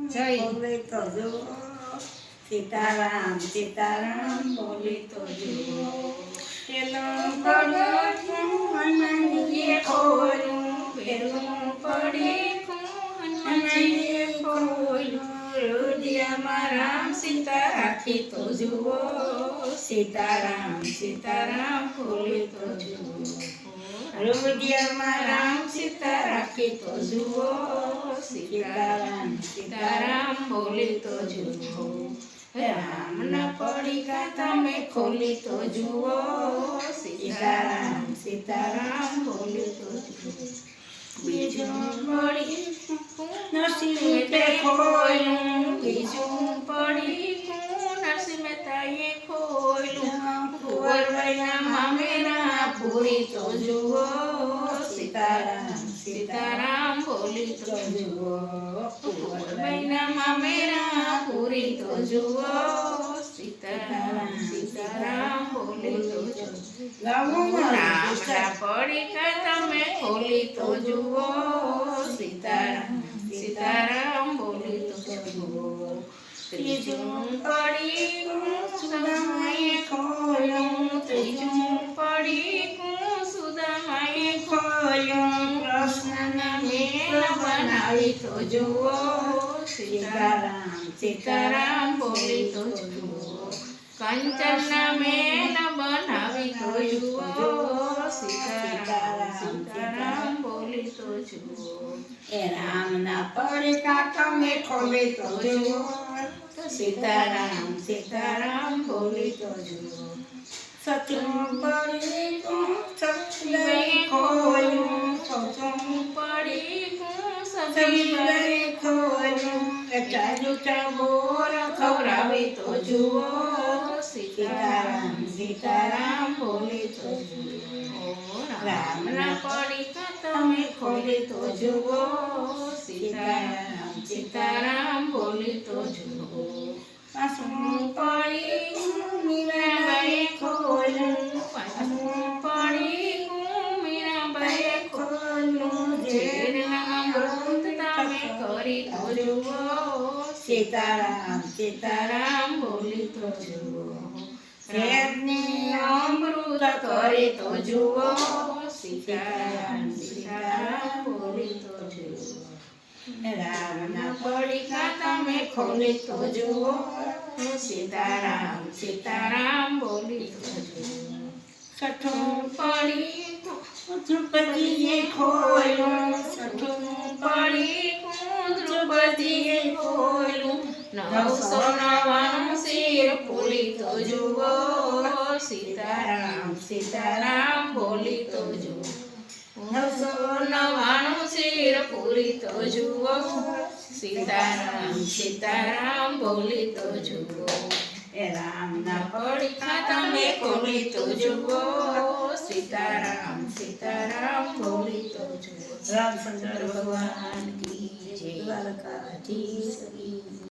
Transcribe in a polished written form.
બોલી તો જુઓ સીતારામ સીતારામ બોલી તો જુઓ પેલું પડ્યું હનુમાનજીએ ખોલ્યું પેલું પડ્યું હનુમાનજીએ ખોલ્યું રુદિયામાં રામ સીતા રાખી તો જુઓ સીતારામ સીતારામ બોલી તો જુઓ રુદિયામાં રામ સીતા રાખી તો જુઓ સીતારામ સીતારામ બોલી તો જુઓ રામના પડીકા તમે ખોલી તો જુઓ સીતારામ સીતારામ બોલી તો જુઓ બીજું પડી નરસિંહ મહેતાએ ખોલ્યું બીજું પડી નરસિંહ મહેતાએ ખોલ્યું કુંવરબાઈના મામેરા પૂરી તો જુઓ સીતારામ સીતારામ બોલી તો જુઓ કુંવરબાઈના મામેરા પૂરી તો જુઓ સીતારામ સીતારામ બોલી તો જુઓ રામના પડીકા તમે ખોલી તો જુઓ સીતારામ સીતારામ બોલી તો જુઓ ત્રીજું પડીકું સુદામાએ ખોલ્યું ત્રીજું પડીકું સુદામાએ ખોલ્યું કૃષ્ણના મેલ બનાવી તો જુઓ સીતારામ સીતારામ બોલી તો જુઓ કંચનના મેલ બનાવી તો જુઓ સીતારામ સીતારામ બોલી તો જુઓ એ રામના પડીકા તમે ખોલી તો જુઓ સીતારામ સીતારામ બોલી તો જુઓ સચું પડીકું સચીબાઈએ ખોલ્યું સચું પડીકું સચીબાઈએ ખોલ્યું ચાલુ બોર ખવડાવી તો જુઓ સીતારામ સીતારામ બોલી તો જુઓ રામના પડીકા તમે ખોલી તો જુઓ સીતારામ સીતારામ બોલી તો જુઓ પાછું પડીકું મીરાબાઈએ ખોલ્યું પાછું પડીકું મીરાબાઈએ ખોલ્યું ઝેરના અમૃત તમે કરી તો જુઓ સીતારામ સીતારામ બોલી તો જુઓ ઝેરની અમૃત કરી તો જુઓ સીતારામ સીતારામ બોલી તો જુઓ રામના પડીકા તમે ખોલી તો જુઓ સીતારામ સીતારામ બોલી તો જુઓ છઠ્ઠું પડીકું દ્રૌપદીએ ખોલ્યું છઠ્ઠું પડીકું દ્રૌપદીએ ખોલ્યું 999 શિર પૂરી તો જુઓ સીતારામ સીતારામ બોલી તો જુઓ 999 શિર પૂરી તો જુઓ સીતારામ સીતારામ બોલી તો જુઓ એ રામના પડીકા તમે ખોલી તો જુઓ સીતારામ સીતારામ બોલી તો જુઓ રામચંદ્ર ભગવાન કી જય દ્વારકાધીશ કી